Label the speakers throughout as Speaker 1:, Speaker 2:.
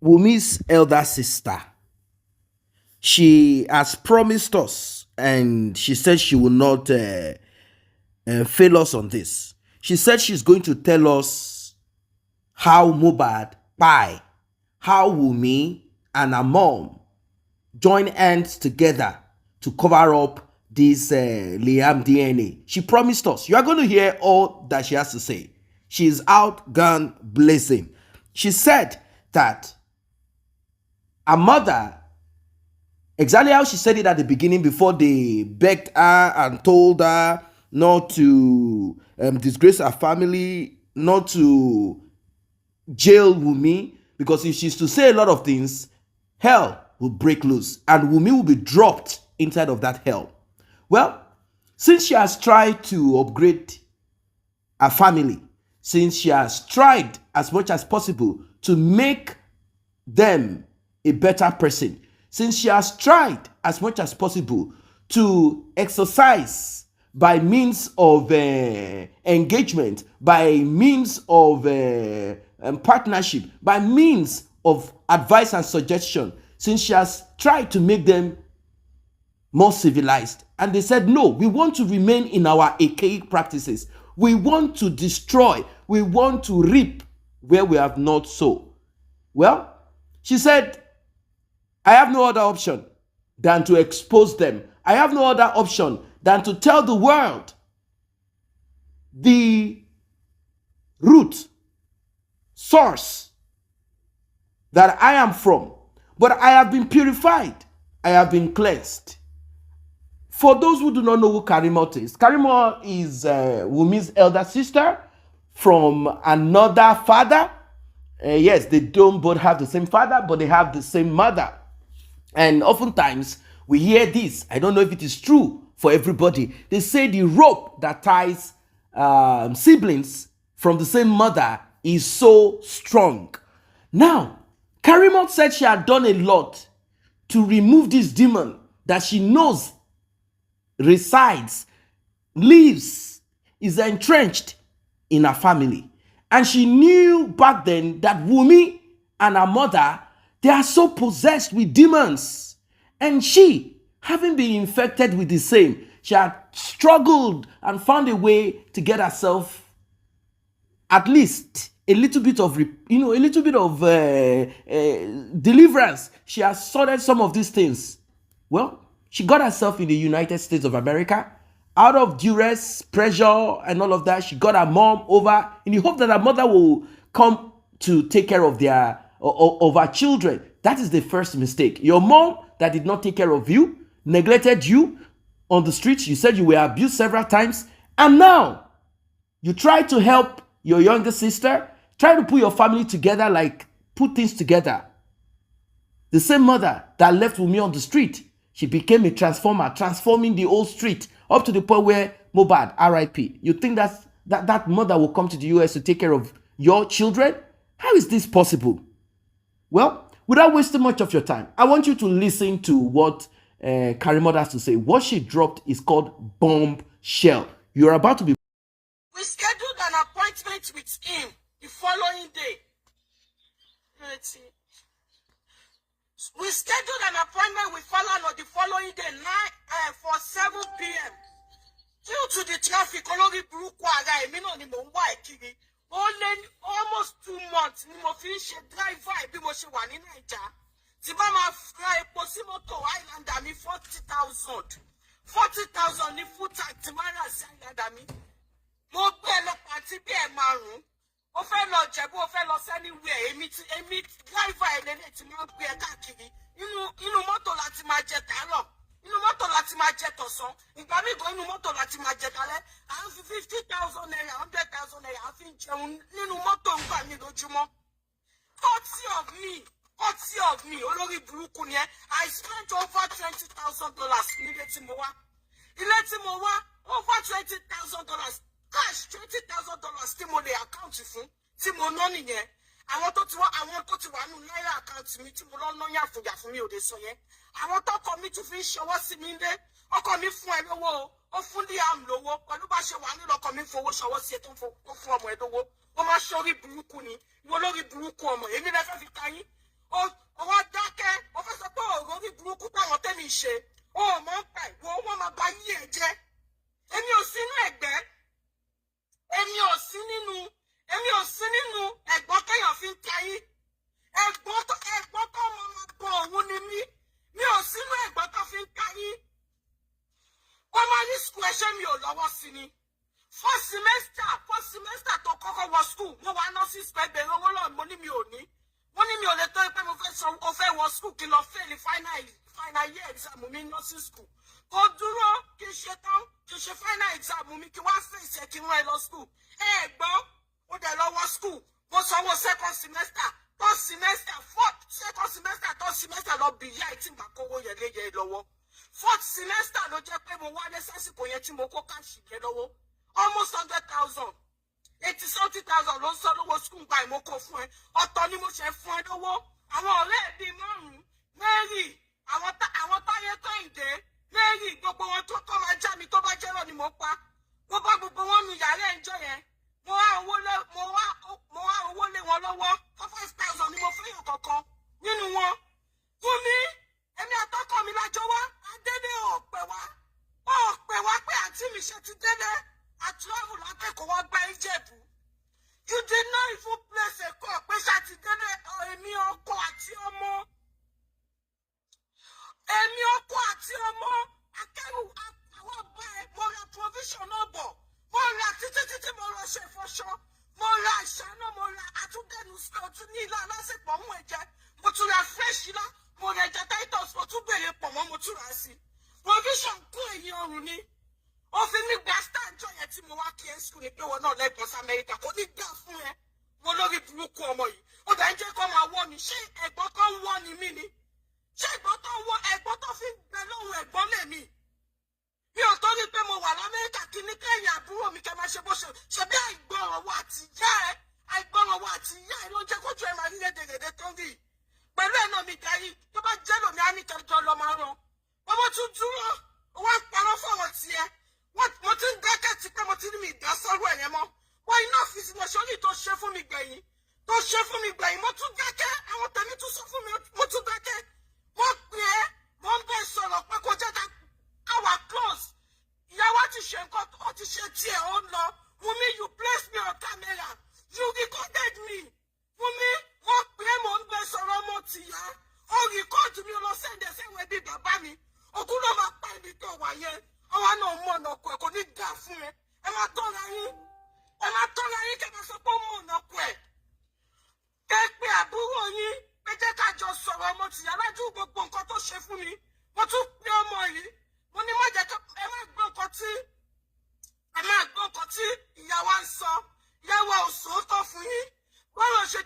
Speaker 1: Wunmi's elder sister, she has promised us, and she said she will not fail us on this. She said she's going to tell us how Mohbad pie, how Wunmi and her mom join hands together to cover up this Liam DNA. She promised us. You are going to hear all that she has to say. She's out gun blazing. She said that her mother, exactly how she said it at the beginning before they begged her and told her not to disgrace her family, not to jail Wunmi, because if she's to say a lot of things, hell will break loose and Wunmi will be dropped inside of that hell. Well, since she has tried to upgrade her family, since she has tried as much as possible to make them a better person, since she has tried as much as possible to exercise by means of engagement, by means of partnership, by means of advice and suggestion, since she has tried to make them more civilized, and they said, no, we want to remain in our archaic practices. We want to destroy. We want to reap where we have not sown. Well, she said, I have no other option than to expose them. I have no other option than to tell the world the root, source that I am from. But I have been purified. I have been cleansed. For those who do not know who Karimo is Wunmi's elder sister from another father. Yes, they don't both have the same father, but they have the same mother. And oftentimes we hear this. I don't know if it is true for everybody. They say the rope that ties siblings from the same mother is so strong. Now, Karimo said she had done a lot to remove this demon that she knows resides, lives, is entrenched in her family. And she knew back then that Wunmi and her mother, they are so possessed with demons. And she, having been infected with the same, she had struggled and found a way to get herself at least a little bit of, deliverance. She has sorted some of these things. Well, she got herself in the United States of America. Out of duress, pressure, and all of that, she got her mom over in the hope that her mother will come to take care of her children. That is the first mistake. Your mom that did not take care of you, neglected you on the streets. You said you were abused several times. And now, you try to help your younger sister, try to put your family together, like put things together. The same mother that left Wunmi on the street, she became a transformer, transforming the whole street up to the point where Mohbad, RIP. You think that mother will come to the US to take care of your children? How is this possible? Well, without wasting much of your time, I want you to listen to what Karimo has to say. What she dropped is called bombshell. You're about to be...
Speaker 2: We scheduled an appointment with him the following day. We scheduled an appointment with Falana the following day, for 7 p.m. Due to the traffic, olórí burúkú ara èmi náà ni mò ń wá kiri. Almost 2 months ni mo fi ń ṣe driver bí mo ṣe wà ní Naija. Tí bá máa ra epo sí mọ́tò Highlander mi 40,000. 40,000 ní full tank tí máa rà sí Highlander mi. Mo gbé lọ pàtí bí ẹ̀ 5. Ó fẹ́ lọ Jẹ̀bú, ó fẹ́ lọ anywhere. Èmi driver ẹlẹ́lẹ́ tí máa ń gbé ẹ káàkiri. Inú mọ́tò láti máa jẹ tàárọ̀. Inú mọ́tò láti máa jẹ tọ̀sán. Ìgbà míì gan inú mọ́tò láti máa jẹ dalẹ́. À ń fi 50,000 naira, 100,000 naira à ń fi ń jẹun nínú mọ́tò ń gbà mí lójúmọ́. Courtesy of me, olórí burúkú ni ẹ́. I spent over $20,000 nílé tí mo wá. Ilé tí mo wá, over $20,000. Cash $20,000 tí mo lè account fún, tí mo ná nìyẹn. Àwọn tó ti wà nínú náírà account mi tí mo lọ ná yàfùyà fún mi ò lè sọ yẹn. Àwọn tọkọ mi tún fi ń ṣọwọ́ sí mi lé. Ọkọ mi fún ẹ lówó o, ó fún Liam lówó. Pẹ̀lú bá ṣe wà nílò ọkọ mi fowó ṣọwọ́ sí ẹ tó fún ọmọ ẹ lówó. Ó máa ṣorí burúkú ni. Ìwọ lórí burúkú ọmọ, èmi lẹ fẹ́ fi ta yín. ó wá dákẹ́ ó fẹ́ sọ pé òrò orí burúkú táwọn tẹ́mi ṣe ó mọ̀ ń pa ìwọ wọn máa ba yí ẹ jẹ́ èmi ò sínú ẹgbẹ́ èmi ò sí nínú ẹ̀gbọ́n kéèyàn fi ń tayí ẹ̀gbọ́n tó ọmọ máa bọ òun ni mí mi ò sínú ẹ̀gbọ́n tó fi ń tayí primary school ẹ̀ṣẹ́ mi ò lọ́wọ́ sí ni first semester tó kọ́kọ́ wọ school mo wá nursery school ẹgbẹ̀rún owó lọ́ọ̀ mo ní mi ò ní wọ́n ní mi ò lè tó pé mo fẹ́ wọ school kí n lọ fail final year exam mi nursery school kò dúró kí n ṣe tán kí n ṣe final exam mi kí wá face ẹ kí n rán ẹ lọ school gbọ́ ó dẹ̀ lọ wọ school mo sanwó second semester third semester second semester third semester lọ bí ìyá ìtì ìgbà kówó yẹlẹyẹ lọ́wọ́ fourth semester ló jẹ́ pé mo wálé sásìkò yẹn tí mo kó káàṣì yẹn lọ́wọ́ almost 100,000 80-something thousand ló ń sọ lówó school gba ìmọ̀kọ fún ẹ ọ̀tọ̀ ni mo ṣe fún ẹ lówó àwọn ọ̀rẹ́ ẹ̀ bíi márùn-ún Mary àwọn táyé Kẹ́hìndé Mary gbogbo wọn tó kọ́ máa já mi tó bá jẹ́rọ̀ ni mo pa mo bá gbogbo wọn nu yàrá ẹ̀jọ́ yẹn mo wá owó lé wọn lọ́wọ́ 5,000 ni mo fẹ́ yàn kankan nínú wọn Wunmi èmi àtọkọ mi lájọ wá adédè ò pè wá pé àǹtí mi ṣe ti délé àtúrọ̀mù lákẹ́kọ̀ọ́ wá gba Ìjẹ̀bú you did not even place a call pé ṣáàtì délé èmi ọkọ àti ọmọ akẹ́rù àwọn ọba ẹ̀ mo ra provision náà bọ̀ mo ra títí mo lọ ṣe ìfọṣọ mo ra ìṣáná mo ra àtúndẹ̀nu ọtún ní ilé alásèpọ̀ mú ẹ̀jẹ̀ mo tún ra fresh ilá mo ra ẹja titus mo tún bèrè pọ̀ mọ́ mo tún rà sí provision kún èyí ọrùn ni ó fi mí gba stand jọ yẹn tí mo wá kí ẹ school ni pé wọn náà lẹ́gbọ̀n sí Amẹ́ríkà kò ní gbà fún ẹ mo lórí burúkú ọmọ yìí ó dà ń jẹ́ kó máa wọ́ mi ṣé ẹ̀gbọ́n kan ń wọ́ ni mí ni ṣé ẹ̀gbọ́n tó fi ń gbẹ lóhùn ẹ̀gbọ́n lèmi mi ò torí pé mo wà l'Amẹ́ríkà kí ní kẹ́yìn àbúrò mi kẹ́ máa ṣe bó ṣe bí àìgbọràn wa àti ìyá ẹ ló ń jẹ́ kójú ẹ máa rí rédèrèdè tó ń rí pẹ̀lú ẹ̀ náà mi darí tó bá jẹ́ lòmí á ní kẹjọ lọ máa rán ọmọ tún dúró wọ́n ń parọ́ fọ̀rọ̀ tiẹ̀ mo ti ń dákẹ́ ti pé mo ti ní mi ìdásọ́rọ̀ ẹ̀yẹn mọ́ wọ́n iná ọ́fíìsì mo ṣọ́rí tó ṣe fún mi gbẹ̀yìn mo tún dákẹ́ àwọn tẹ̀mí tún sọ fún mi mo tún dákẹ́ wọ́n pè é mo ń bẹ̀ sọ̀rọ̀ pé kò jẹ́ ká our close ìyàwó ti ṣe nǹkan ó ti ṣe tiẹ̀ ó ń lọ Wunmi you place me on camera you recorded me Wunmi wọ́n pè é mo ń bẹ̀ sọ̀rọ̀ ọmọ tìyá ó rìkọ́ọ̀dù mi lọ sẹ́ndẹ̀ sẹ́wọ̀n ẹbí bàbá mi òkú ló máa pa ibi tó wà yẹn ọwọ́ náà mọ̀ ọ̀nà ọkọ̀ ẹ̀ kò ní dà fún ẹ máa tọ́ra yín kẹ́ máa sọ pé ó mọ̀ ọ̀nà ọkọ̀ ẹ̀ kẹ́ pé àbúrò yín pé jẹ́ ká jọ sọ̀rọ̀ ọmọ tìyá lájú gbogbo nǹkan tó ṣe fún mi mo tún pé ọmọ yìí mo ní má jẹ́ kí ẹ má gbọ́ nǹkan tí ìyá wa ń sọ ìyá wa ò sòótọ́ fún yín bọ́rọ̀ ṣe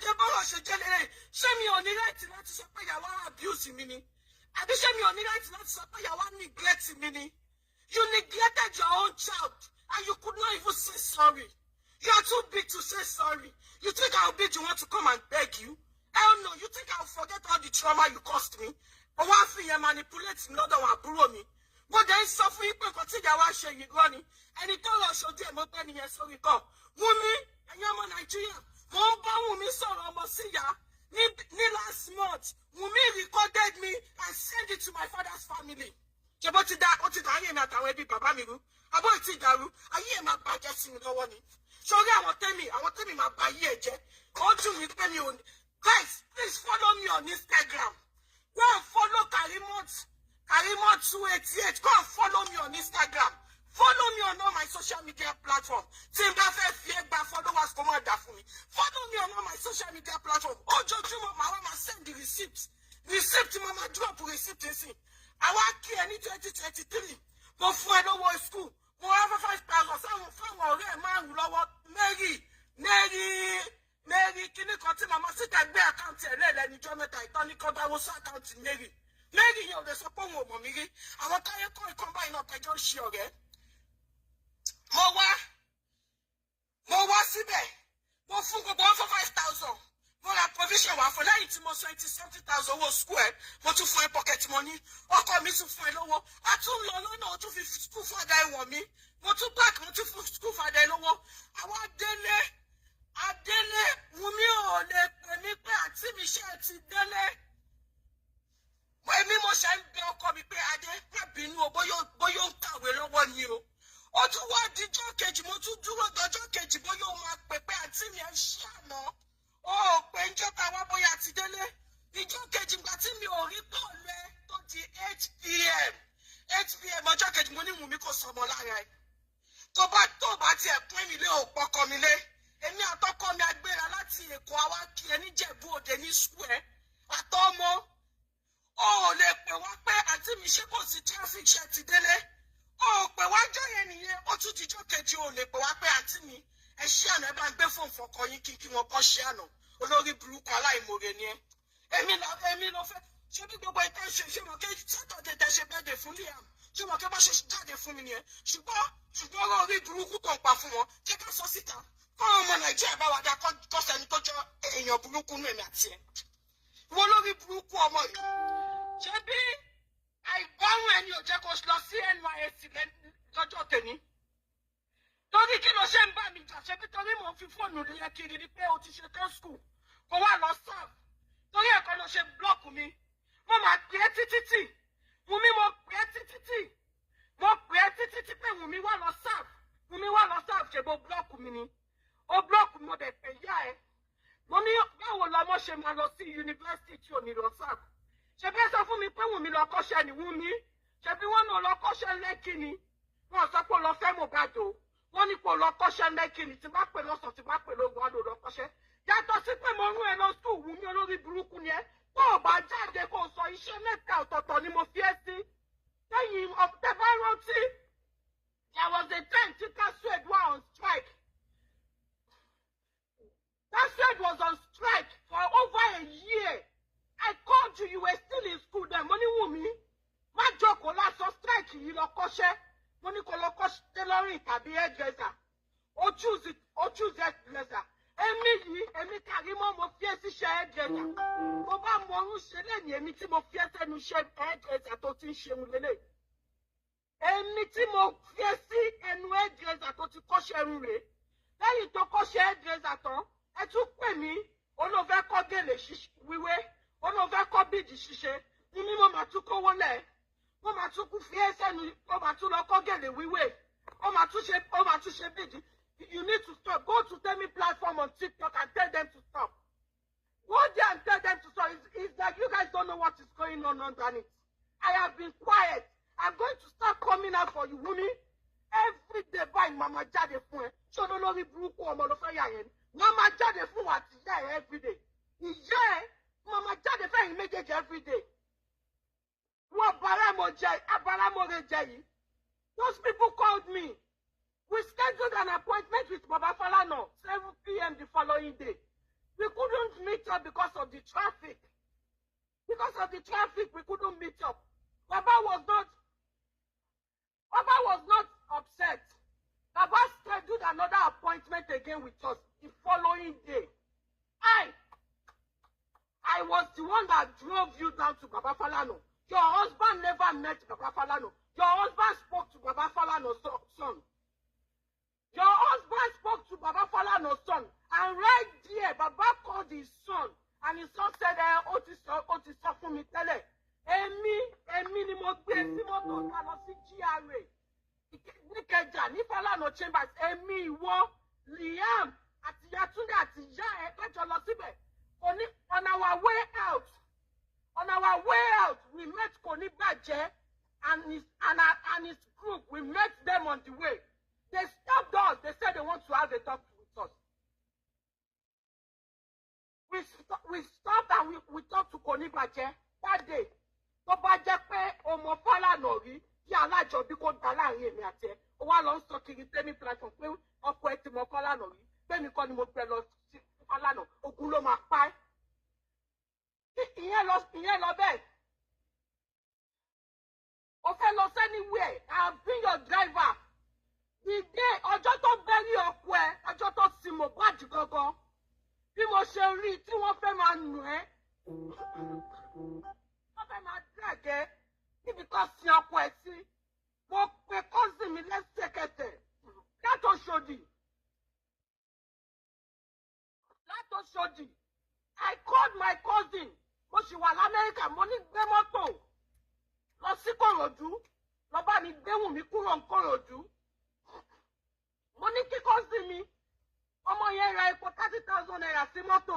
Speaker 2: jẹ́ lérè ṣé mi ò ní láti sọ pé ìyá wa abuse mi ni àbí ṣé mi ò ní láti sọ pé ìyá wa neglect mi ni. You neglected your own child and you could not even say sorry. You are too big to say sorry. You think I'll be the one to come and beg you? Hell no, you think I'll forget all the trauma you caused me? Or one thing you manipulate another one below me. But then suffering people continue to watch you running. And it all show them open here so we come. Wunmi, and you're my Nigeria. Wunmi saw almost see ya. Last month, Wunmi recorded me and sent it to my father's family. Ṣé bó ti dá ayé mi àtàwọn ẹbí bàbá mi rú abó ti dàrú ayé ẹ̀ máa bàjẹ́ sí mi lọ́wọ́ ni sórí àwọn tẹ́mi máa bà ayé ẹ̀ jẹ́ ó dùn mí pé mi ò ní. Guys, please follow me on Instagram. Go and follow Karimo 288. Go and follow me on Instagram. Follow me on all my social media platforms. Tí n bá fẹ́ fi ẹgbàá followers kó má dà fún mi. Follow me on all my social media platforms. Ojoojúmọ́ màá wá máa send the receipt mo máa drop receipt nsìn. Àwa kí ẹ ní 2023 mo fún ẹ lọ́wọ́ school mo wá fún 5,000 fáwọn ọ̀rẹ́ ẹ̀ márùn-ún lọ́wọ́ Mary kíní kan tí màmá síta gbé àkáǹtì ẹ̀ lẹ́ẹ̀lẹ́ níjọ́ mẹ́ta ìtàn ní kọ́ dáwọ́ sí àkáǹtì Mary yẹn ò lè sọ pé òun ò mọ̀ mí rí àwọn táyé kọ́ ìkan báyìí náà kẹjọ́ ṣe ọ̀rẹ́ mo wá síbẹ̀ mo fún gbogbo wọn fún 5,000 mo ra provision wà fún lẹ́yìn tí mo sọ 80-something thousand owó school ẹ̀ mo tún fún ẹ pocket money ọkọ mi tún fún ẹ lọ́wọ́ a tún lọ lọ́nà o tún fi school father ẹ wọ̀n mi mo tún back mo tún fún school father ẹ lọ́wọ́ àwọn adélé Wunmi ò lè pè mí pé àǹtí mi ṣe ti délé. Èmi mo ṣe ń bẹ ọkọ mi pé Adé má bínú o bóyá ó ń kàwé lọ́wọ́ ni o. Ó tún wá díjọ́ kejì mo tún dúró dọjọ́ kejì bóyá ó máa pè pé àǹtí mi ẹ ṣe àná. Ó pé ń jọ́ta wá bóyá ti délé. Ìjọ́ kejì gbà tí mi ò rí bọ́ọ̀lù ẹ tó di 8 p.m. 8 p.m. ọjọ́ kejì mo ní Wunmi kò sọmọ lára ẹ. Tó bá tiẹ̀ pín mi lé òpó ọkọ mi lé. Èmi àtọkọ mi agbéra láti Èkó àwa kí ẹ níjẹ̀bú Òde ní square àtọmọ. Ó lè pè wá pé àǹtí mi ṣé kò sí traffic ṣe ti délé. Ó pè wá jọ yẹn nìyẹn ó tún dijọ́ kejì ó lè pè wá pé àǹtí mi ẹ ṣé àná ẹ bá ń gbé fóònù fọkọ yín kí wọn kọ́ ṣe àná olórí burúkú aláìmoore ni ẹ. Èmi lọ fẹ́ ṣé bí gbogbo ìtẹ́ ṣe mọ̀ kí sátọ̀dẹ̀ tẹ ṣe bẹ́ẹ̀dẹ̀ fún Liam ṣé mọ̀ kí bá ṣe jáde fún mi nìyẹn ṣùgbọ́n orí burúkú kan pa fún wọn jẹ́ ká sọ síta fáwọn ọmọ Nàìjíríà bá wà dá kọ́sẹ́ni tó jọ èèyàn burúkú nù èmi àti ẹ̀. Wọ́n lórí burúkú ọmọ yìí ṣé bí àìgbọ́rùn ẹni ò jẹ́ kó lọ sí NYSC lọ́jọ́ tèmi torí kí ló ṣe ń bá mi jà ṣe bí torí mò ń fi fóònù yẹn kiri ni pé o ti ṣe tó skul kó wá lọ serve torí ẹ̀kọ́ ló ṣe blọ́ọ̀kù mi mo máa pè é títí Wunmi mo pè é títí pé Wunmi wá lọ serve ṣe bó blọ́ọ̀kù mi ni ó blọ́ọ̀kù mi mo dẹ̀ pè yá ẹ mo ní báwo lọmọ ṣe máa lọ sí yunifásitì tí ò ní lọ serve ṣe bí ẹ sọ fún mi pé Wunmi lọ kọ́ṣẹ́ ni Wunmi ṣe bí wọ́n náà lọ kọ́ṣẹ́ Lẹ́kì ni wọ́n sọ pé ó lọ fẹ́ Mohbad o wọ́n ní pé ó lọ kọ́ṣẹ́ Lẹ́kì ni tí bá pè lọ́sàn tí bá pè lóògùn á lò lọ kọ́ṣẹ́ yàtọ̀ sí pé mo rún ẹ lọ sùn Wunmi olórí burúkú ni ẹ tó o bá jáde kó o sọ iṣẹ́ mẹ́ta ọ̀tọ̀ọ̀tọ̀ ni mo fi ẹ́ sí lẹ́yìn ọ̀tẹ̀ bá rántí there was a time tí Taswed were on strike Taswed was on strike for over a year. I called you, you were still in school then. Mo ní Wunmi, má jókòó lásán strike yìí lọ kọ́ṣẹ́. Mo ní kó lọ kọ́ṣẹ́ tailoring tàbí hairdresser. O choose hairdresser. Èmi Karimo mo fi ẹ́ síṣẹ́ hairdresser. Mo bá mọ orun ṣe lẹ́yìn èmi tí mo fi ẹ́ sẹ́nu iṣẹ́ hairdresser tó ti ń ṣeun lélẹ̀. Èmi tí mo fi ẹ́ sí ẹnu hairdresser tó ti kọ́ṣẹ́ irun rẹ̀. Lẹ́yìn tó kọ́ṣẹ́ hairdresser tán, ẹ tún pè mí, olóòfẹ́ kọ́ gèlè wíwé. Ó lọ fẹ́ kọ́ bíìdì ṣíṣe ní mo máa tún kówó lẹ̀ mo máa tún kú fi ẹsẹ̀ nu ó máa tún lọ kọ́ gèlè wíwé ó máa tún ṣe bíìdì. You need to stop. Go to Tell Me platform on TikTok and tell them to stop. Go there and tell them to stop. It's like you guys don't know what is going on underneath. I have been quiet. I'm going to start coming out for you, Wunmi. Every day by Mama jáde fún ẹ. Ṣé olórí burúkú ọmọ ló fẹ́ yà yẹn? Mama jáde fún wa ti yá ẹ every day. Ìyá ẹ Mama jáde fẹ́yìn méjèèjì every day. Wọ́n abáramọ̀rẹ̀ jẹ yìí. Those people called me. We scheduled an appointment with Baba Falana 7 p.m. the following day. We couldn't meet up because of the traffic. Because of the traffic, we couldn't meet up. Baba was not upset. Baba scheduled another appointment again with us the following day. I was the one that drove you down to Baba Falana. Your husband never met Baba Falana. Your husband spoke to Baba Falana's son. Your husband spoke to Baba Falana's son. And right there, Baba called his son. And his son said, ó ti sọ fún mi tẹ́lẹ̀. Èmi ni mo gbé sí mọ́tò ká lọ sí GRA. Níkẹjà ní Falana Chambers. Èmi ìwọ Liam àti Yatunde àti ìyá ẹ̀ lọ́jọ́ lọ síbẹ̀. On our way out, we met Koni Baje and his group. We met them on the way. They stopped us. They said they want to have a talk with us. We stopped and we talked to Koni Baje that day. Tó bá jẹ́ pé ọmọ Falana rí bí alájọbí kò dá láàrin èmi àti ẹ. Ó wá lọ sọ kiri Tell Me platform pé ọkọ ẹ ti mọ Falana rí. Bẹ́ẹ̀ni kọ́ ni mo gbẹ lọ sí Falana. Ogun ló máa pa ẹ́. Ìyẹn lọ bẹ́ẹ̀. O fẹ́ lọ anywhere. I've been your driver. The day ọjọ́ tó bẹ́rí ọkọ ẹ, ọjọ́ tó ti Mohbad gangan. Bí mo ṣe rí tí wọ́n fẹ́ máa nù ẹ́. Wọ́n fẹ́ máa drag ẹ́ níbi kan sin ọkọ ẹ sí. Mo pe cousin mi lẹ́sẹ̀kẹsẹ̀. Látòṣòdì. I ṣì wà l'Amẹ́ríkà mo ní gbé mọ́tò lọ sí Kòròdú lọ bá mi gbé Wùnmí kúrò ní Kòròdú mo ní kíkọ́ sí mi ọmọ yẹn ra epo 30,000 naira sí mọ́tò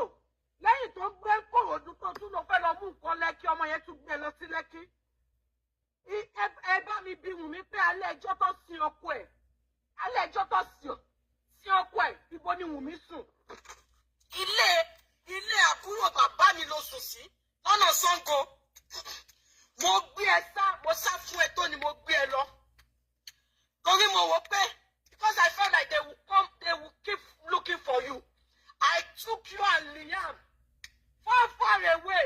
Speaker 2: lẹ́yìn tó gbé Kòròdú tó tún lọ fẹ́ lọ mú nǹkan Lẹ́kì ọmọ yẹn tún gbé lọ sí Lẹ́kì ẹ bá mi bí Wùnmí pé alẹ́ ẹjọ́ tó sin ọkọ ẹ̀ alẹ́ ẹjọ́ tó sin ọkọ ẹ̀ ibo ni Wùnmí sùn. ilé àbúrò bàbá mi ló sùn sí lọ́nà Ṣàngó mo gbé ẹ mo sá fún ẹ tó ni mo gbé ẹ lọ torí mo wò pé because I felt like they will keep looking for you. I took you and Liam far away.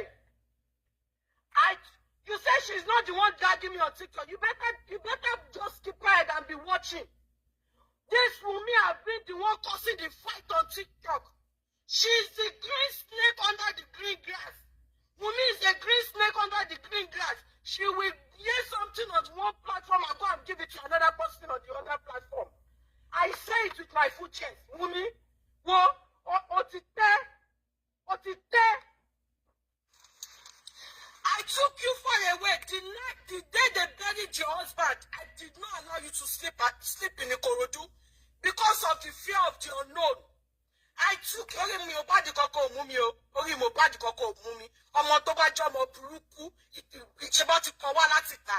Speaker 2: You say she's not the one dragging me on TikTok. You better just keep quiet and be watching. This Wunmi has been the one causing the fight on TikTok. She's the green snake under the green grass. Wunmi is the green snake under the green grass. She will hear something on one platform and go and give it to another person on the other platform. I say it with my full chest. Wunmi, I took you far away. The day they buried your husband, I did not allow you to sleep in Ikorodu because of the fear of the unknown. I took Mohbad koko mumi o. Mohbad koko mumi. Ọmọ tó bá jẹ́ ọmọ burúkú, ìjọba ti kọ wá láti ta.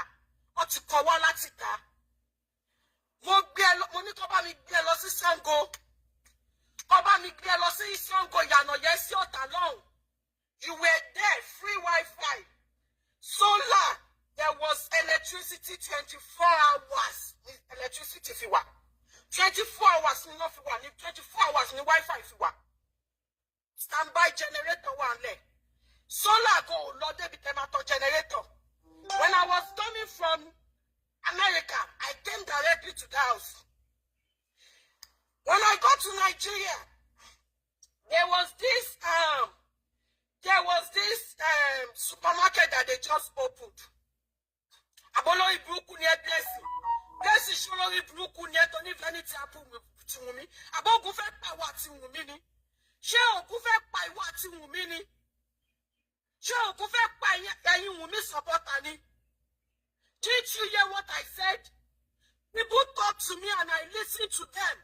Speaker 2: Ó ti kọ wá láti ta. Mo ní kó bá mi gbé lọ sí Ṣàngó. Kó bá mi gbé lọ sí Ṣàngó Ìyànà yẹn sí Ọ̀tà lọ́hùn. You were there, free Wi-Fi. Solar, there was electricity 24 hours. Electricity fi wà. 24 hours ni no fi wà. 24 hours ni Wi-Fi fi wà. Standby generator wà nílẹ̀. Solar go lọ débi tẹ́mátọ̀ generator. When I was coming from America, I came directly to the house. When I got to Nigeria, there was this supermarket that they just opened. Abolori Buruku near Blessing. Blessing Sholori Buruku near Tony Vanity Apple to Wunmi. Abogun fẹ́ pa wá tí Wunmi ni. Ṣé Ògún fẹ́ pa ìwà tí Wunmi ni? Ṣé Ògún fẹ́ pa ẹ̀yin Wunmi supporter ni? Didn't you hear what I said? People talk to me and I listen to them.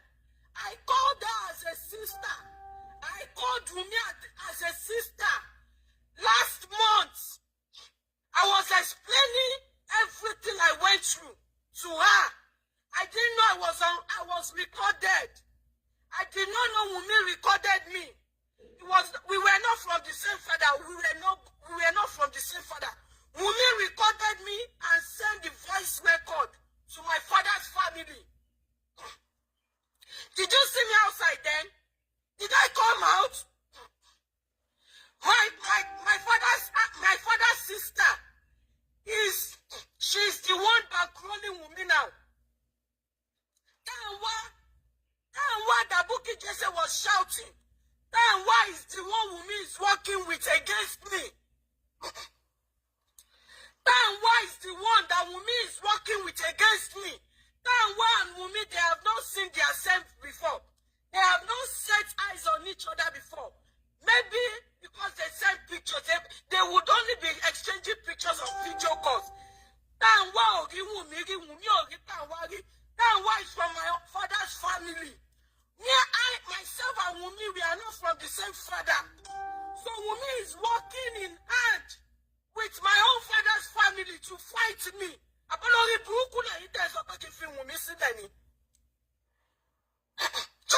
Speaker 2: I called her as a sister. I called Wunmi as a sister. Last month, I was explaining everything I went through to her. I didn't know I was recorded. I did not know Wunmi recorded me. We were not from the same father. We were not from the same father. Wunmi recorded me and sent the voice record to my father's family. Did you see me outside then? Did I come out? My father's sister she's the one backcrolling Wunmi now. Tanwa Dabuki Jesse was shouting. Tanwa is the one Wunmi is working with against me. Tanwa is the one that Wunmi is working with against me. Tanwa and Wunmi, they have not seen themselves before. They have not set eyes on each other before. Maybe because they send pictures, they would only be exchanging pictures of video calls. Tanwa ori Wunmi ri, Wunmi ori Tanwa ri. Tanwa is from my father's family. I myself and Wunmi, we are not from the same father. So Wunmi is working in hand with my own father's family to fight me. Abolori Buruku na ite so pe ki fi Wunmi sílẹ̀ ni.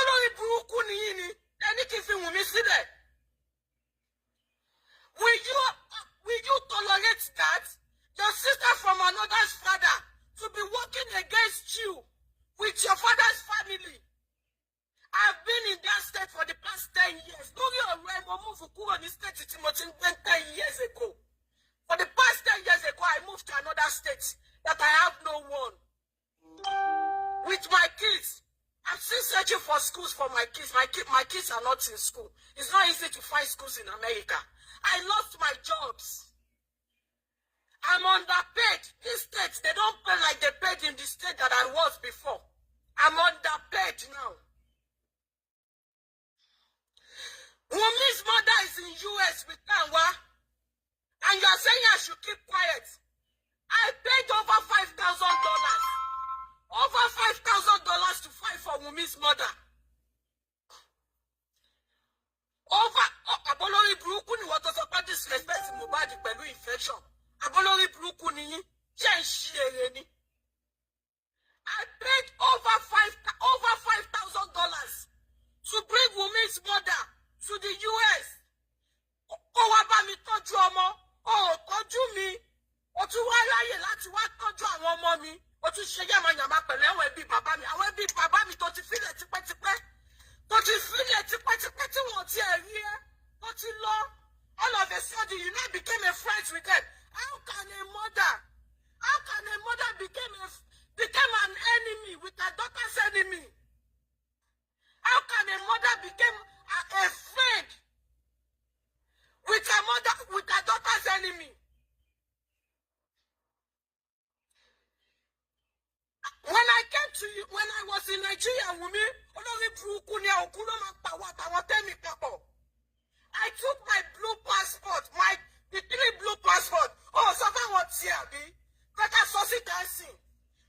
Speaker 2: Olórí burúkú ni yín ni, ẹni kì í fi Wunmi sílẹ̀. Will you tolerate that? Your sister from another's father to be working against you with your father's family. I've been in that state for the past 10 years. Lórí ọ̀rọ̀ ẹ̀ mo move kúrò ní state tí mo ti ń gbé 10 years ago. For the past 10 years ago, I moved to another state that I have no one. With my kids. I'm still searching for schools for my kids. My kids are not in school. It's not easy to find schools in America. I lost my jobs. I'm underpaid. These states, they don't pay like they paid in the state that I was before. I'm underpaid now. Wunmi's mother is in US with Tanwa. saying I should keep quiet. I paid over $5,000. Over $5,000 to fight for Wunmi's mother. Over Abolori Buruku ni wọ́n tó sọ pé disrespect Mohbad pẹ̀lú infection. Abolori Buruku ni yín. Ṣé ń ṣe èrè ni? I paid over $5,000 to bring Wunmi's mother to the US. Ó wá bá mi tọ́jú ọmọ. Ó tọ́jú mi. Ó tún wá láyè láti wá tọ́jú àwọn ọmọ mi. Ó tún ṣe yàmàyàmà pẹ̀lú àwọn ẹbí bàbá mi. Àwọn ẹbí bàbá mi tó ti fílẹ̀ tipẹ́tipẹ́. Tó ti fílẹ̀ tipẹ́tipẹ́ tí wọ́n ti rí ẹ́. Tó ti lọ. All of a sudden, you now became a friend with them. How can a mother became an enemy with her daughter's enemy? How can a mother become a friend with her daughter's enemy? When I came to you, when I was in Nigeria, Wunmi, I took my blue passport, the 3 blue passport. Oh, something what's here, be? That I saw it dancing.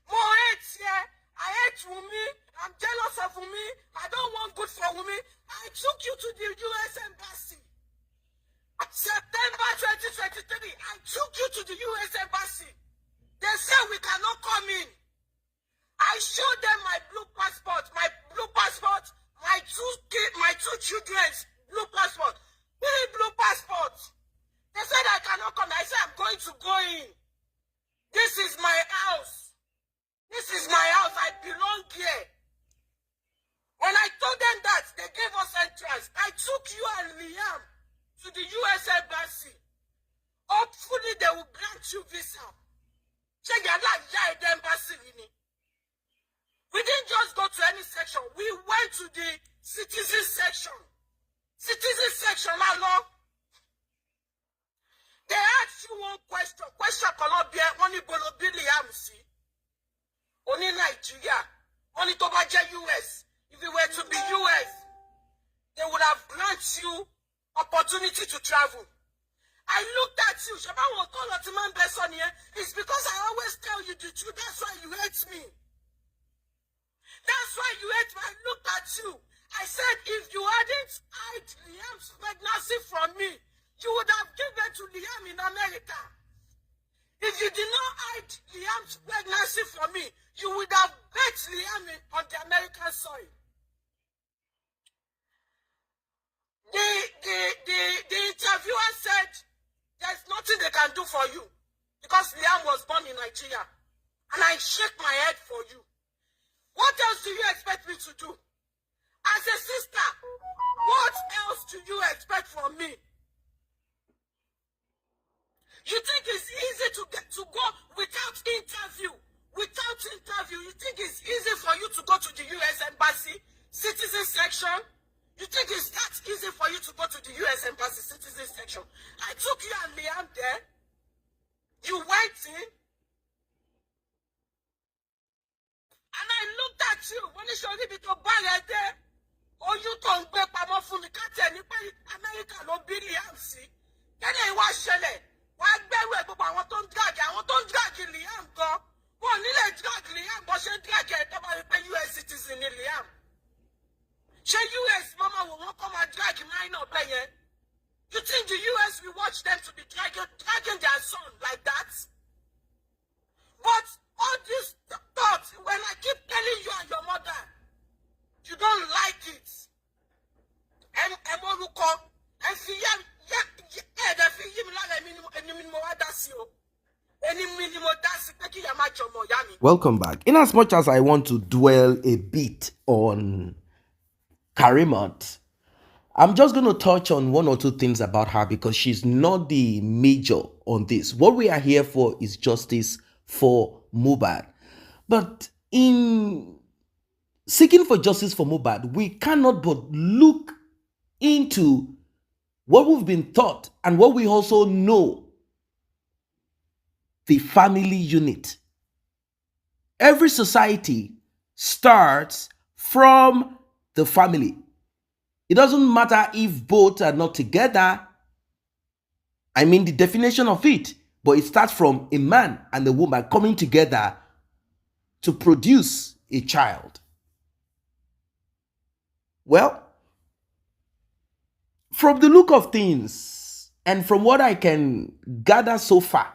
Speaker 2: More hate here. I hate Wunmi. I'm jealous of Wunmi. I don't want good for Wunmi. I took you to the US Embassy. September 2023, I took you to the US Embassy. They said we cannot come in. I showed them my blue passport, my two children's blue passport, 3 blue passports. They said I cannot come. I said I'm going to go in. This is my house. This is my house. I belong here. When I told them that, they gave us entrance. I took you and Liam to the US Embassy. Hopefully they will grant you visa. Check your life, the embassy. We didn't just go to any section. We went to the citizen section. Citizen section, along. They asked you one question. Question Colombia, only Bolobili Amsi. Only Nigeria. Only Tobaja US. If you were to be US, they would have granted you opportunity to travel. I looked at you. It's because I always tell you the truth. That's why you hate me. That's why you hate me. I looked at you. I said, if you hadn't hid Liam's pregnancy from me, you would have given to Liam in America. If you did not hide Liam's pregnancy from me, you would have bet Liam on the American soil. The interviewer said, there's nothing they can do for you because Liam was born in Nigeria. And I shake my head for you. What else do you expect me to do? As a sister, what else do you expect from me? You think it's easy to go without interview? Without interview, you think it's easy for you to go to the US Embassy, citizen section? You think it's that easy for you to go to the US Embassy, citizen section? I took you and Liam there. You went in. And I looked at you when you showed me to buy it there. Oh, you don't pay pamo for me. Can't tell you America no Liam see. Then I was shelling. Why bear but I want to drag Liam go. One little drag Liam, but she drag it about the US citizen in Liam. She US mama will not come and drag mine up there. You think the US will watch them to be dragging their son like that? But all these thoughts, when I keep telling you and your mother, you don't like it. And
Speaker 1: welcome back. In as much as I want to dwell a bit on Karimo, I'm just going to touch on one or two things about her because she's not the major on this. What we are here for is justice for Mohbad. But in seeking for justice for Mohbad, we cannot but look into what we've been taught and what we also know, the family unit. Every society starts from the family. It doesn't matter if both are not together. I mean the definition of it, but it starts from a man and a woman coming together to produce a child. Well, from the look of things and from what I can gather so far,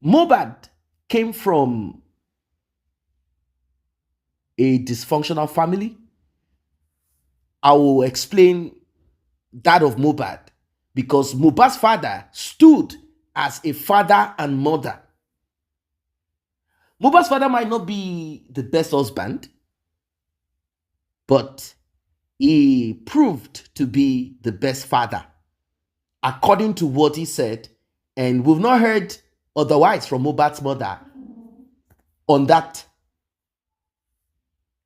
Speaker 1: Mohbad came from a dysfunctional family. I will explain that of Mohbad because Mohbad's father stood as a father and mother. Mohbad's father might not be the best husband, but he proved to be the best father, according to what he said. And we've not heard otherwise from Mohbad's mother on that.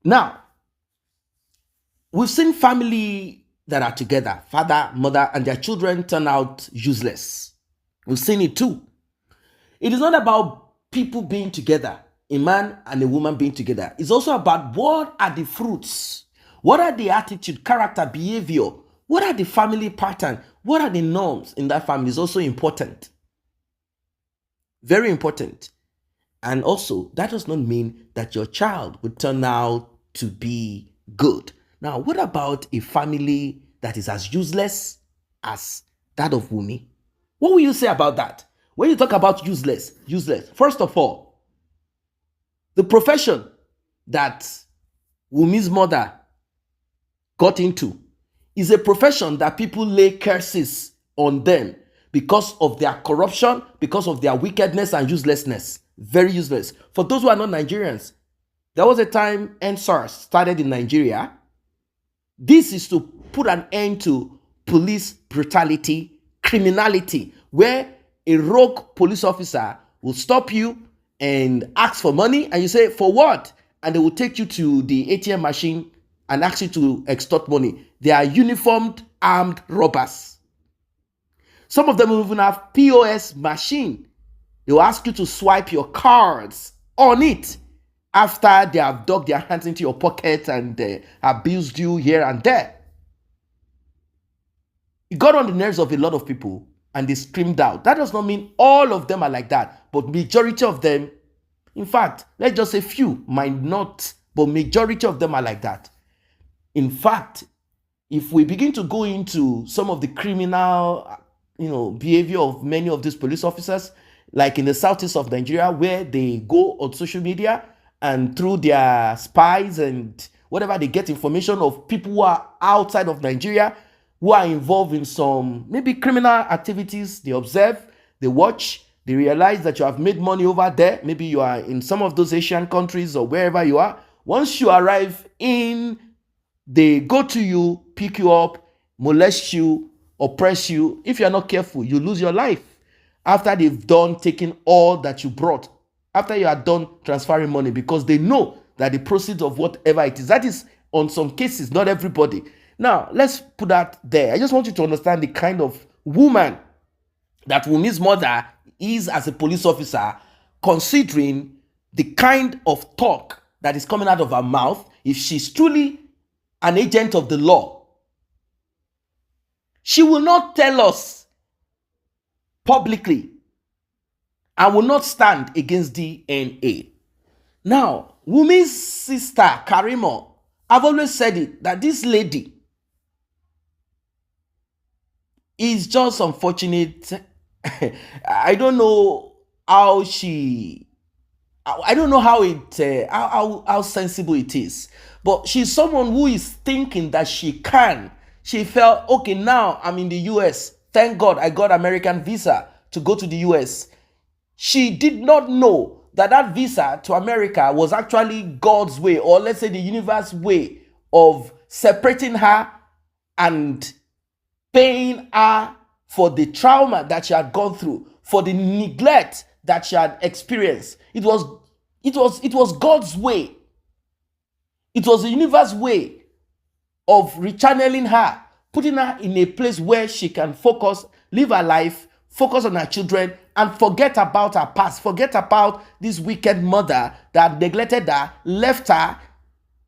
Speaker 1: Now, we've seen family that are together, father, mother, and their children turn out useless. We've seen it too. It is not about people being together, a man and a woman being together. It's also about what are the fruits, what are the attitude, character, behavior, what are the family pattern, what are the norms in that family is also important. Very important. And also, that does not mean that your child would turn out to be good. Now, what about a family that is as useless as that of Wunmi? What will you say about that? When you talk about useless, first of all, the profession that Wunmi's mother got into is a profession that people lay curses on them because of their corruption, because of their wickedness and uselessness. Very useless. For those who are not Nigerians, there was a time NSARS started in Nigeria. This is to put an end to police brutality, criminality, where a rogue police officer will stop you and ask for money, and you say, for what? And they will take you to the ATM machine and ask you to extort money. They are uniformed, armed robbers. Some of them will even have POS machine. They will ask you to swipe your cards on it after they have dug their hands into your pocket and abused you here and there. It got on the nerves of a lot of people and they screamed out. That does not mean all of them are like that, but majority of them, in fact, let's just say few might not, but majority of them are like that. In fact, if we begin to go into some of the criminal, behavior of many of these police officers, like in the southeast of Nigeria, where they go on social media and through their spies and whatever, they get information of people who are outside of Nigeria, who are involved in some maybe criminal activities. They observe, they watch, they realize that you have made money over there. Maybe you are in some of those Asian countries or wherever you are. Once you arrive in, they go to you, pick you up, molest you, oppress you. If you're not careful, you lose your life. After they've done taking all that you brought, after you are done transferring money, because they know that the proceeds of whatever it is, that is on some cases, not everybody. Now, let's put that there. I just want you to understand the kind of woman that Wunmi's mother is as a police officer, considering the kind of talk that is coming out of her mouth. If she's truly an agent of the law, she will not tell us publicly and will not stand against DNA. Now, Wunmi's sister, Karimo, I've always said it, that this lady is just unfortunate. I don't know how how sensible it is, but she's someone who is thinking that she felt, okay, now I'm in the US, thank God I got American visa to go to the US. She did not know that that visa to America was actually God's way, or let's say the universe way of separating her and paying her for the trauma that she had gone through, for the neglect that she had experienced. It was God's way. It was the universe way of rechanneling her, putting her in a place where she can focus, live her life, focus on her children, and forget about her past, forget about this wicked mother that neglected her, left her.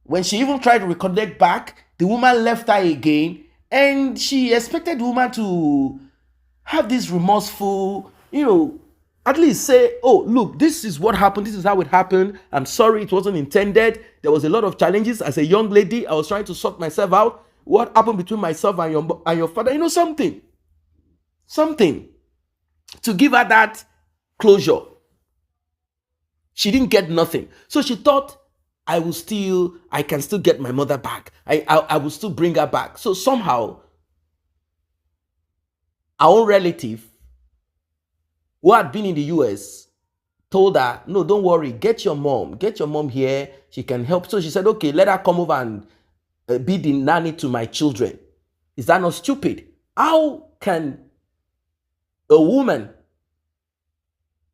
Speaker 1: When she even tried to reconnect back, the woman left her again, and she expected the woman to have this remorseful, at least say, oh, look, this is what happened. This is how it happened. I'm sorry, it wasn't intended. There was a lot of challenges. As a young lady, I was trying to sort myself out. What happened between myself and your father? Something to give her that closure. She didn't get nothing. So she thought, I can still get my mother back. I will still bring her back. So somehow, our own relative who had been in the US told her, no, don't worry, get your mom here. She can help. So she said, okay, let her come over and be the nanny to my children. Is that not stupid? How can a woman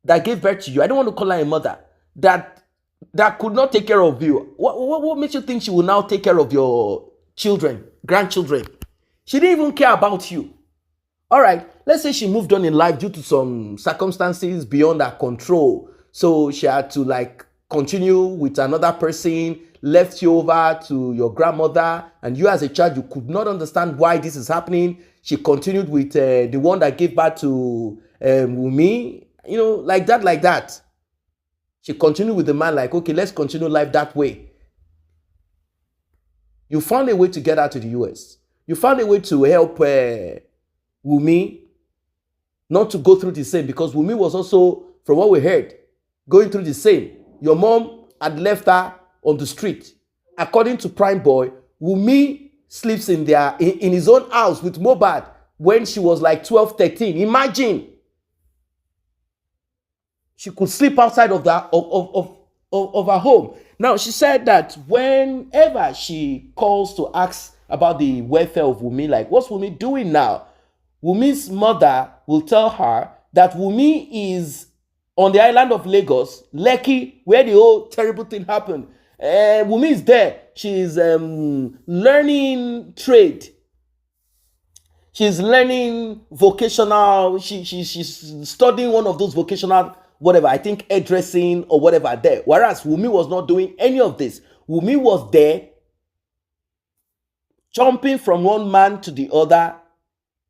Speaker 1: that gave birth to you, I don't want to call her a mother, that could not take care of you, what makes you think she will now take care of your children, grandchildren? She didn't even care about you. All right, let's say she moved on in life due to some circumstances beyond her control. So she had to continue with another person, left you over to your grandmother, and you as a child, you could not understand why this is happening. She continued with the one that gave birth to Wunmi, like that. She continued with the man okay, let's continue life that way. You found a way to get her to the US. You found a way to help Wunmi not to go through the same, because Wunmi was also, from what we heard, going through the same. Your mom had left her on the street. According to Prime Boy, Wunmi sleeps in his own house with Mohbad when she was 12, 13. Imagine. She could sleep outside of her home. Now, she said that whenever she calls to ask about the welfare of Wunmi, what's Wunmi doing now? Wunmi's mother will tell her that Wunmi is on the island of Lagos, Lekki, where the whole terrible thing happened. Wunmi is there. She's learning trade. She's learning vocational. She's studying one of those vocational, whatever, I think hairdressing or whatever there. Whereas Wunmi was not doing any of this. Wunmi was there, jumping from one man to the other,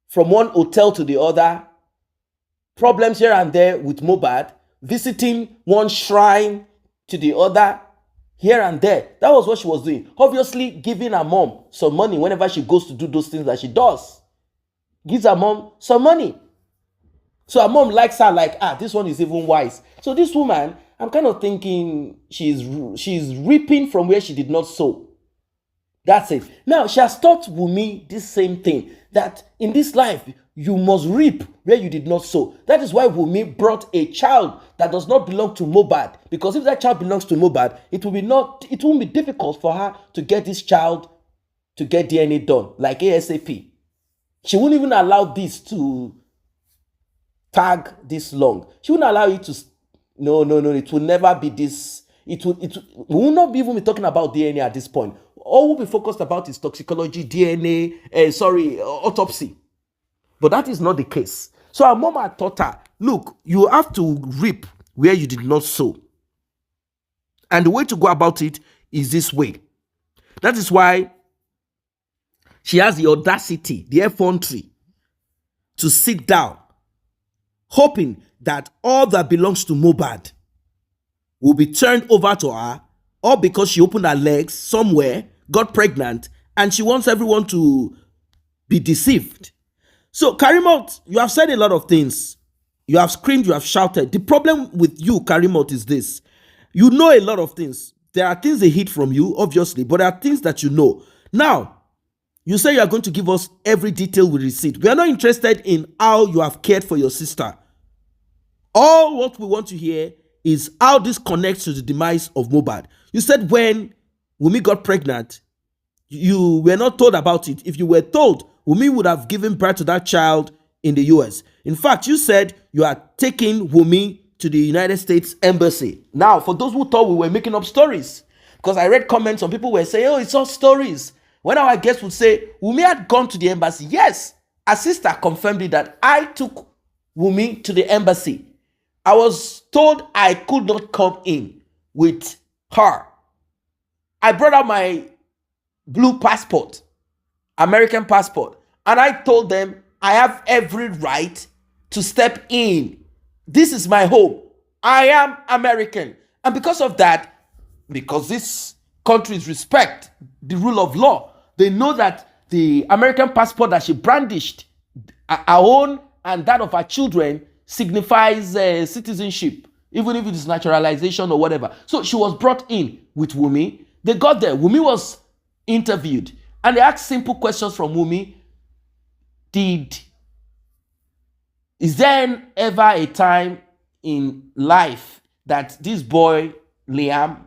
Speaker 1: from one hotel to the other, problems here and there with Mohbad, visiting one shrine to the other, here and there. That was what she was doing. Obviously, giving her mom some money whenever she goes to do those things that she does. Gives her mom some money. So her mom likes her this one is even wise. So this woman, I'm kind of thinking she's reaping from where she did not sow. That's it. Now, she has taught Wunmi this same thing, that in this life, you must reap where you did not sow. That is why Wunmi brought a child that does not belong to Mohbad. Because if that child belongs to Mohbad, it won't be difficult for her to get this child to get DNA done, like ASAP. She wouldn't even allow this to tag this long. She wouldn't allow it to, no, it will never be this. We will not even be talking about DNA at this point. All we'll be focused about is toxicology, DNA, autopsy. But that is not the case. So our mom had taught her, look, you have to reap where you did not sow. And the way to go about it is this way. That is why she has the audacity, the effrontery, to sit down, hoping that all that belongs to Mohbad will be turned over to her, or because she opened her legs somewhere, got pregnant, and she wants everyone to be deceived. So, Karimo, you have said a lot of things. You have screamed, you have shouted. The problem with you, Karimo, is this. You know a lot of things. There are things they hid from you, obviously, but there are things that you know. Now, you say you are going to give us every detail with receipt. We are not interested in how you have cared for your sister. All what we want to hear is how this connects to the demise of Mohbad. You said when Wunmi got pregnant, you were not told about it. If you were told, Wunmi would have given birth to that child in the US. In fact, you said you are taking Wunmi to the United States Embassy. Now, for those who thought we were making up stories, because I read comments, some people were saying, oh, it's all stories. When our guests would say, Wunmi had gone to the embassy. Yes, her sister confirmed it that I took Wunmi to the embassy. I was told I could not come in with her. I brought out my blue passport, American passport, and I told them I have every right to step in. This is my home. I am American. And because of that, because these countries respect the rule of law, they know that the American passport that she brandished, our own and that of our children, signifies citizenship, even if it is naturalization or whatever. So she was brought in with Wunmi. They got there. Wunmi was interviewed, and they asked simple questions from Wunmi. Is there ever a time in life that this boy, Liam,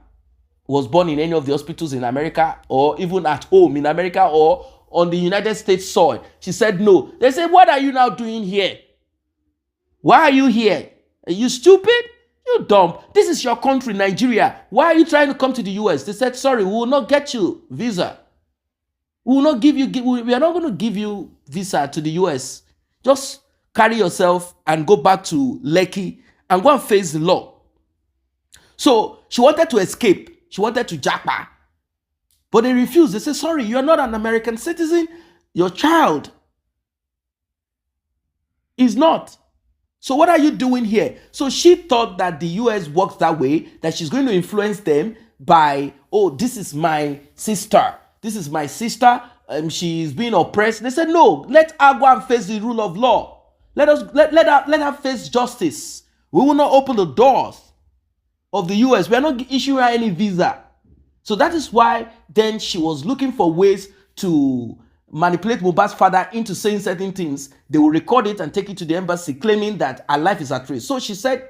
Speaker 1: was born in any of the hospitals in America, or even at home in America, or on the United States soil? She said no. They said, what are you now doing here? Why are you here? Are you stupid? You dumb. This is your country, Nigeria. Why are you trying to come to the US? They said, sorry, we will not get you visa. We will not give you, we are not going to give you visa to the US. Just carry yourself and go back to Lekki and go and face the law. So she wanted to escape. She wanted to japa. But they refused. They said, sorry, you are not an American citizen. Your child is not. So what are you doing here? So she thought that the US works that way, that she's going to influence them by, oh, this is my sister. This is my sister. She's being oppressed. They said, no, let her go and face the rule of law. Let her face justice. We will not open the doors of the US. We are not issuing her any visa. So that is why then she was looking for ways to manipulate Mohbad's father into saying certain things. They will record it and take it to the embassy, claiming that her life is at risk. So she said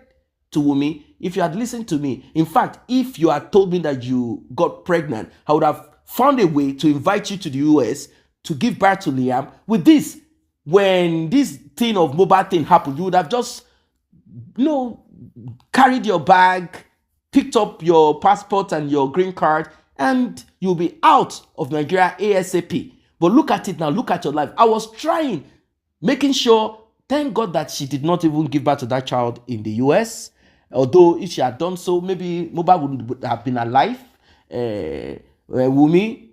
Speaker 1: to Wunmi, if you had listened to me, in fact, if you had told me that you got pregnant, I would have found a way to invite you to the US to give birth to Liam. With this, when this thing of Mohbad thing happened, you would have just, carried your bag, picked up your passport and your green card, and you'll be out of Nigeria ASAP. But look at it now. Look at your life. I was trying, making sure, thank God that she did not even give birth to that child in the US. Although if she had done so, maybe Mohbad would have been alive. Wunmi,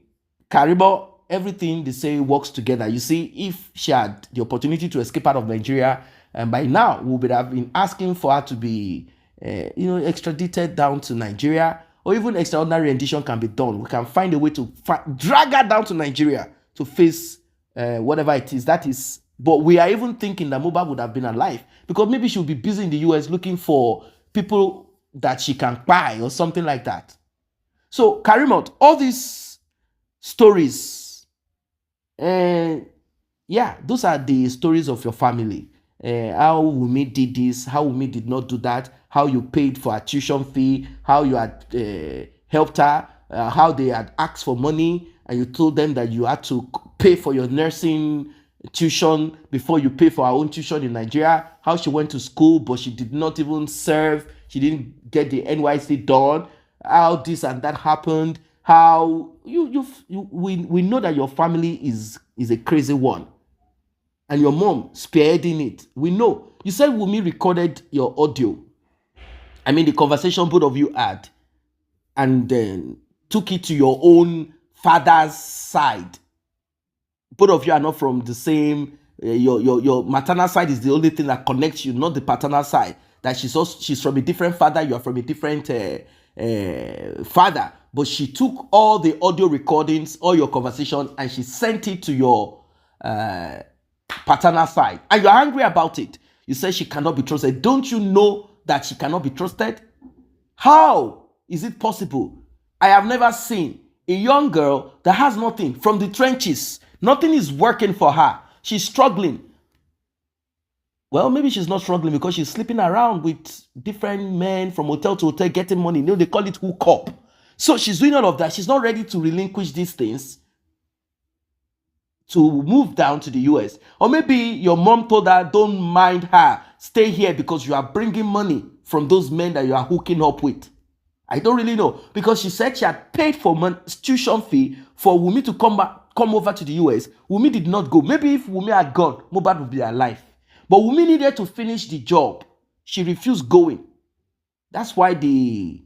Speaker 1: Karimo, everything they say works together. You see, if she had the opportunity to escape out of Nigeria, and by now we would have been asking for her to be, extradited down to Nigeria, or even extraordinary rendition can be done. We can find a way to drag her down to Nigeria to face whatever it is that is. But we are even thinking that Mohbad would have been alive, because maybe she'll be busy in the US looking for people that she can buy or something like that. So Karimo, all these stories, those are the stories of your family. How Wunmi did this, how Wunmi did not do that, how you paid for her tuition fee, how you had helped her, how they had asked for money, and you told them that you had to pay for your nursing tuition before you pay for her own tuition in Nigeria, how she went to school but she did not even serve, she didn't get the NYC done, how this and that happened, how we know that your family is a crazy one, and your mom spearheading it. We know. You said Wunmi recorded your audio. I mean, the conversation both of you had, and then took it to your own father's side. Both of you are not from the same. Your maternal side is the only thing that connects you, not the paternal side. That she's from a different father. You are from a different father. But she took all the audio recordings, all your conversation, and she sent it to your paternal side, and you're angry about it. You say she cannot be trusted. Don't you know that she cannot be trusted? How is it possible? I have never seen a young girl that has nothing, from the trenches. Nothing is working for her. She's struggling. Well, maybe she's not struggling because she's sleeping around with different men from hotel to hotel getting money. They call it hook up. So she's doing all of that. She's not ready to relinquish these things to move down to the US. Or maybe your mom told her, don't mind her, stay here because you are bringing money from those men that you are hooking up with. I don't really know, because she said she had paid for tuition fee for Wunmi to come over to the US. Wunmi did not go. Maybe if Wunmi had gone, Mohbad would be alive. But Wunmi needed to finish the job. She refused going. That's why the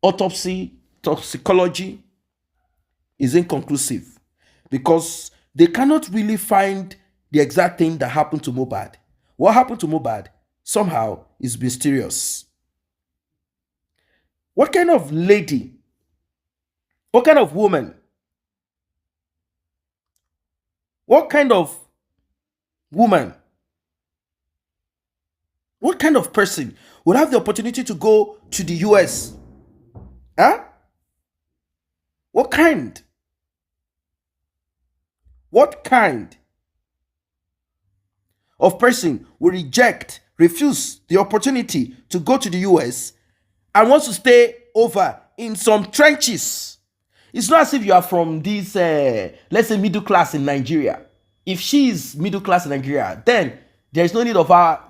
Speaker 1: autopsy, toxicology is inconclusive, because they cannot really find the exact thing that happened to Mohbad. What happened to Mohbad somehow is mysterious. What kind of lady, what kind of woman, what kind of woman, what kind of person would have the opportunity to go to the US? Huh? What kind? What kind of person will refuse the opportunity to go to the US and wants to stay over in some trenches? It's not as if you are from this, let's say, middle class in Nigeria. If she is middle class in Nigeria, then there is no need of her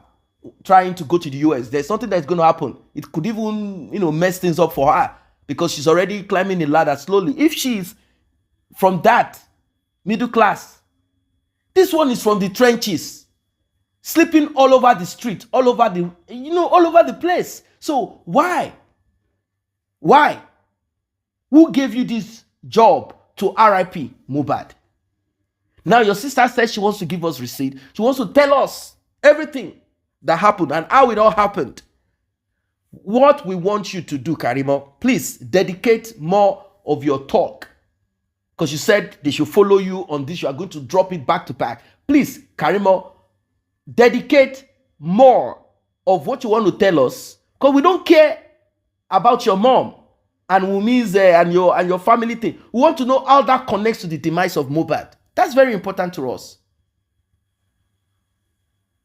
Speaker 1: trying to go to the US. There's something that's going to happen. It could even, mess things up for her because she's already climbing the ladder slowly. If she's from that middle class, this one is from the trenches, sleeping all over the street, all over the place. So why? Who gave you this job to RIP Mohbad? Now your sister says she wants to give us receipt. She wants to tell us everything that happened and how it all happened. What we want you to do, Karimo, please dedicate more of your talk. Because you said they should follow you on this. You are going to drop it back to back. Please, Karimo, dedicate more of what you want to tell us. Because we don't care about your mom and Wunmi's and your family thing. We want to know how that connects to the demise of Mohbad. That's very important to us.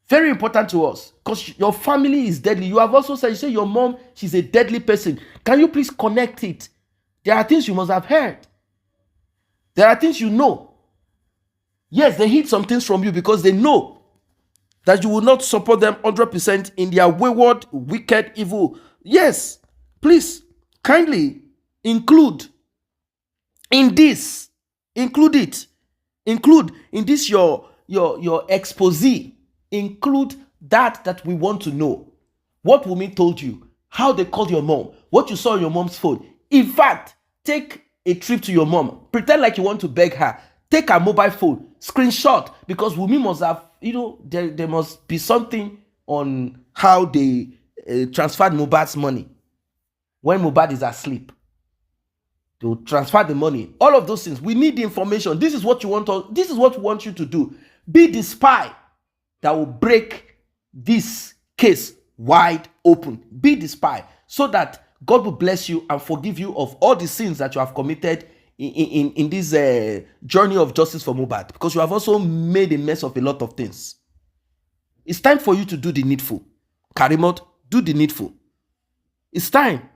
Speaker 1: Very important to us. Because your family is deadly. You have also said, you say your mom, she's a deadly person. Can you please connect it? There are things you must have heard. There are things you know. Yes, they hid some things from you because they know that you will not support them 100% in their wayward, wicked, evil. Yes, please, kindly include in this, include in this your expose, include that we want to know. What Wunmi told you, how they called your mom, what you saw on your mom's phone. In fact, take a trip to your mom. Pretend like you want to beg her. Take her mobile phone, screenshot, because Wunmi must have, there must be something on how they transferred Mohbad's money. When Mohbad is asleep, they will transfer the money. All of those things. We need the information. This is what you want. This is what we want you to do. Be the spy that will break this case wide open. Be the spy so that God will bless you and forgive you of all the sins that you have committed in this journey of justice for Mohbad, because you have also made a mess of a lot of things. It's time for you to do the needful. Karimo, do the needful. It's time.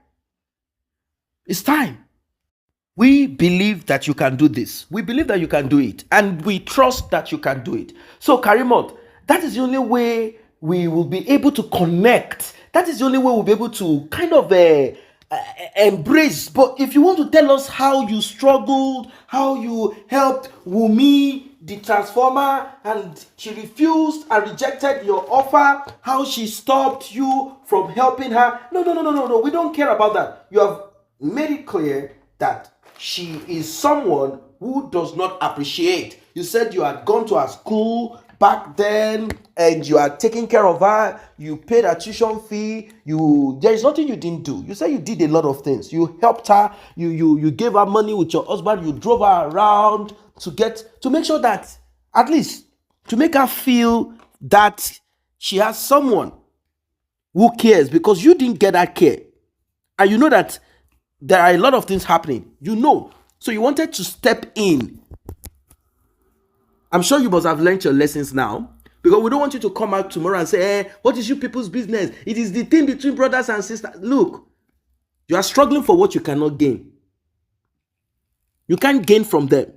Speaker 1: It's time. We believe that you can do this. We believe that you can do it. And we trust that you can do it. So, Karimo, that is the only way we will be able to connect. That is the only way we'll be able to kind of embrace. But if you want to tell us how you struggled, how you helped Wunmi, the transformer, and she refused and rejected your offer, how she stopped you from helping her. No. We don't care about that. You have made it clear that she is someone who does not appreciate. You said you had gone to her school back then and you are taking care of her. You paid her tuition fee. There is nothing you didn't do. You said you did a lot of things. You helped her. You gave her money with your husband. You drove her around to make sure that, at least to make her feel that she has someone who cares, because you didn't get that care. And you know that there are a lot of things happening. So you wanted to step in. I'm sure you must have learned your lessons now, because we don't want you to come out tomorrow and say, what is you people's business? It is the thing between brothers and sisters. Look, you are struggling for what you cannot gain. You can't gain from them.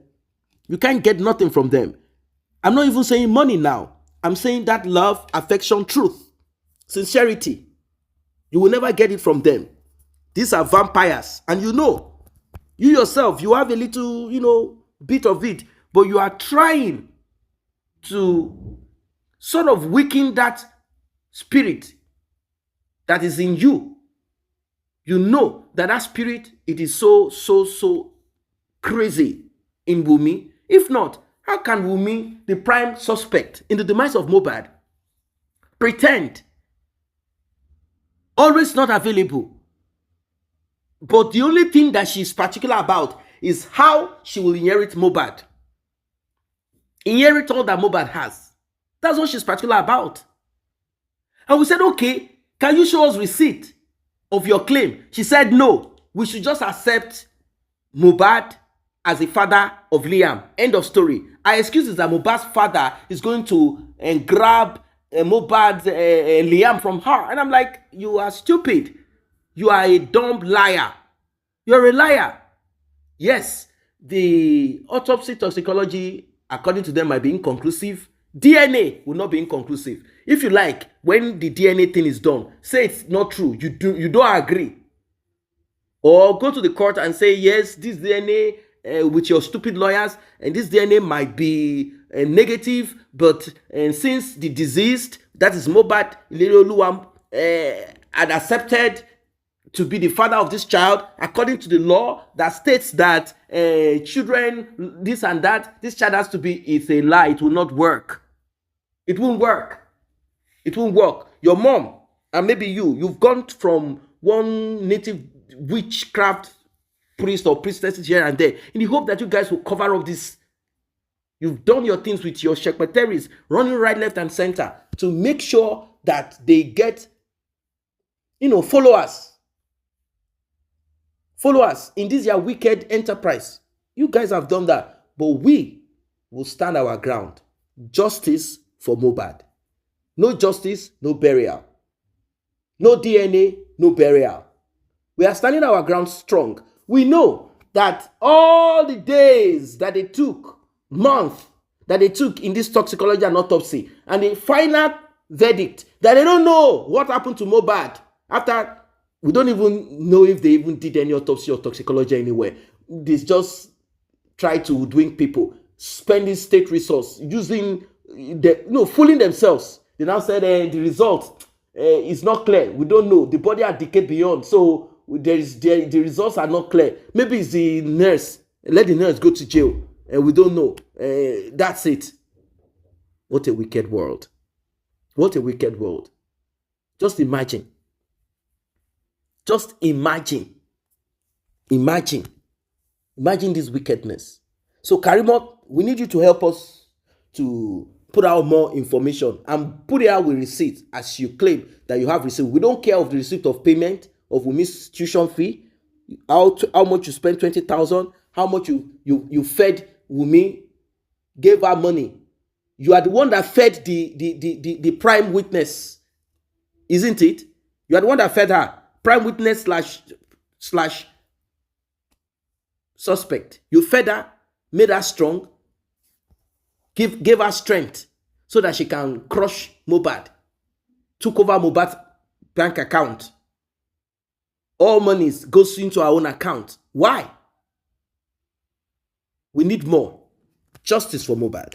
Speaker 1: You can't get nothing from them. I'm not even saying money now. I'm saying that love, affection, truth, sincerity. You will never get it from them. These are vampires. And you yourself, you have a little, bit of it. But you are trying to sort of weaken that spirit that is in you. You know that spirit, it is so crazy in Wunmi. If not, how can Wunmi, the prime suspect in the demise of Mohbad, pretend, always not available. But the only thing that she's particular about is how she will inherit Mohbad. Inherit all that Mohbad has. That's what she's particular about. And we said, okay, can you show us receipt of your claim? She said, no, we should just accept Mohbad as the father of Liam. End of story. Our excuse is that Mohbad's father is going to grab Mohbad's Liam from her. And I'm like, you are stupid. You are a dumb liar. You're a liar. Yes, the autopsy toxicology, according to them, might be inconclusive. DNA will not be inconclusive. If you like, when the DNA thing is done, say it's not true. You don't agree. Or go to the court and say, yes, this DNA with your stupid lawyers, and this DNA might be negative, but since the deceased, that is Mohbad Ilerioluwa, had accepted to be the father of this child, according to the law that states that children, this and that, this child has to be, it's a lie. It will not work. It won't work. It won't work. Your mom, and maybe you've gone from one native witchcraft priest or priestess here and there in the hope that you guys will cover up this. You've done your things with your secretaries, running right, left, and center to make sure that they get, followers. Followers in this your wicked enterprise. You guys have done that. But we will stand our ground. Justice for Mohbad. No justice, no burial. No DNA, no burial. We are standing our ground strong. We know that all the days that they took, months that they took in this toxicology and autopsy, and the final verdict that they don't know what happened to Mohbad after. We don't even know if they even did any autopsy or toxicology anywhere. They just try to doing people, spending state resource, using fooling themselves. They now said the result is not clear. We don't know. The body had decayed beyond, so the results are not clear. Maybe it's the nurse. Let the nurse go to jail. We don't know. That's it. What a wicked world. What a wicked world. Just imagine. Just imagine this wickedness. So Karimo, we need you to help us to put out more information and put it out with receipts as you claim that you have received. We don't care of the receipt of payment of Wunmi's tuition fee, how much you spent 20,000, how much you fed Wunmi, gave her money. You are the one that fed the prime witness, isn't it? You are the one that fed her. Prime witness slash suspect. You fed her, made her strong, gave her strength so that she can crush Mohbad. Took over Mohbad's bank account. All monies goes into our own account. Why? We need more justice for Mohbad.